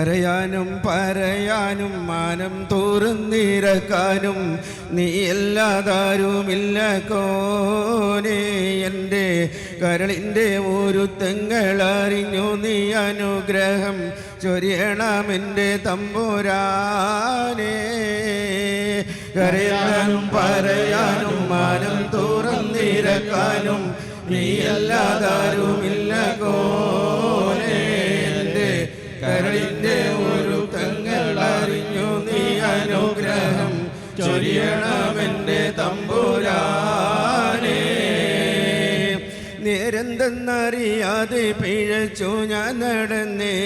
പറയാനും പറയാനും മാനം തുറന്നിരക്കാനും നീ എല്ലാതാരുമില്ല കോനേ. എൻ്റെ കരളിൻ്റെ ഒരു തെങ്ങളറിഞ്ഞു നീ അനുഗ്രഹം ചൊരിയണമെൻ്റെ തമ്പുരാനേ. കരയാനും പറയാനും മാനം തുറന്നിരക്കാനും നീ എല്ലാതാരുമില്ല കോനേ. എൻ്റെ കരളിൻ്റെ ഒരു തങ്ങളറിഞ്ഞു നീ അനുഗ്രഹം ചൊരിയണമെൻ്റെ തമ്പുരാനേ. നേരെന്തെന്നറിയാതെ പിഴച്ചു ഞാൻ നടന്നേ,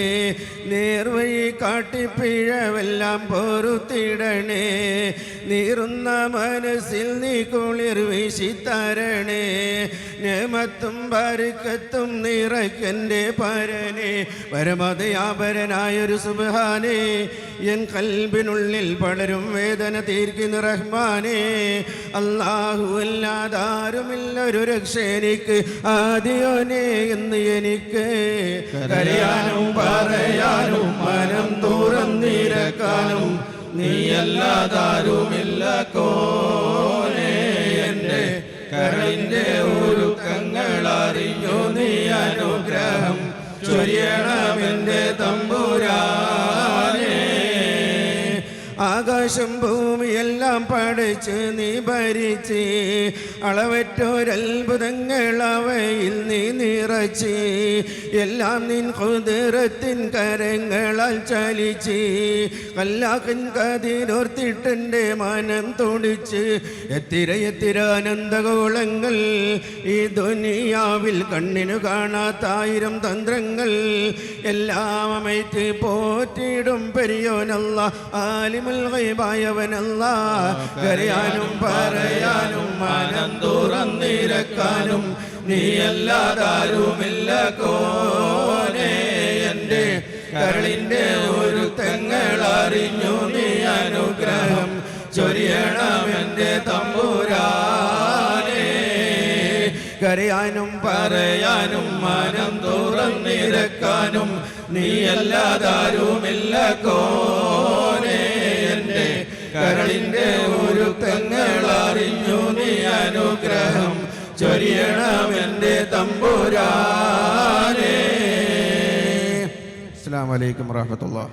നേർവഴി കാട്ടി പിഴവെല്ലാം പൊറുത്തിടണേ. നീറുന്ന മനസ്സിൽ നീ കുളിർ വീശിത്തരണേ, നേമത്തും ബർക്കത്തും നിറയ്ക്കെൻ്റെ പരനെ. പരമതയാപരനായൊരു സുബ്ഹാനേ, എൻ കൽബിനുള്ളിൽ പടരും വേദന തീർക്കുന്ന റഹ്മാനേ. അല്ലാഹു അല്ലാതാരുമില്ലൊരു രക്ഷ എനിക്ക്, ആദിയോനെ എന്ന് എനിക്ക്. കരയാനും പറയാനും മനം തുറന്നിരക്കാനും നീയല്ലാതാരുമില്ല കോനേ. എൻ്റെ കരളിൻ്റെ ഒരുക്കങ്ങളറിഞ്ഞു നീ അനുഗ്രഹം ചൊരിയണമെൻ്റെ തമ്പുരാനേ. ആകാശം ഭൂമിയെല്ലാം പടച്ച് നീ ഭരിച്ച്, അളവറ്റൊരത്ഭുതങ്ങൾ അവയിൽ നീ നിറച്ച്, എല്ലാം നിൻ ഖുദ്റത്തിൻ കരങ്ങളാൽ ചലിച്ച്. കല്ലാഖിൻ കതിരോർത്തിട്ടെൻ്റെ മനം തുടിച്ച്, എത്തിര ആനന്ദഗോളങ്ങൾ ഈ ദുനിയാവിൽ കണ്ണിനു കാണാത്തായിരം തന്ത്രങ്ങൾ. എല്ലാം അമൈറ്റ് പോറ്റിടും പെരിയോനല്ല, ആലിമുൽ ഗൈബായവനല്ല. കരയാനും പറയാനും മനം തുറന്നിരക്കാനും നീയല്ലാതാരുമില്ല കോനേ. എൻ്റെ കരളിൻ്റെ ഒരു തെങ്ങളറിഞ്ഞു നീ അനുഗ്രഹം ചൊരിയണമെൻ്റെ തമ്പുരാനേ. കരയാനും പറയാനും മനം തുറന്നിരക്കാനും നീയല്ലാതാരുമില്ല കോനേ. എൻ്റെ കരളിൻ്റെ ഒരു തെങ്ങളറിഞ്ഞു നീ അനുഗ്രഹം ചൊരിയണമെൻ്റെ തമ്പുരാനേ. അസ്സലാമു അലൈക്കും വറഹ്മത്തുള്ളാഹി.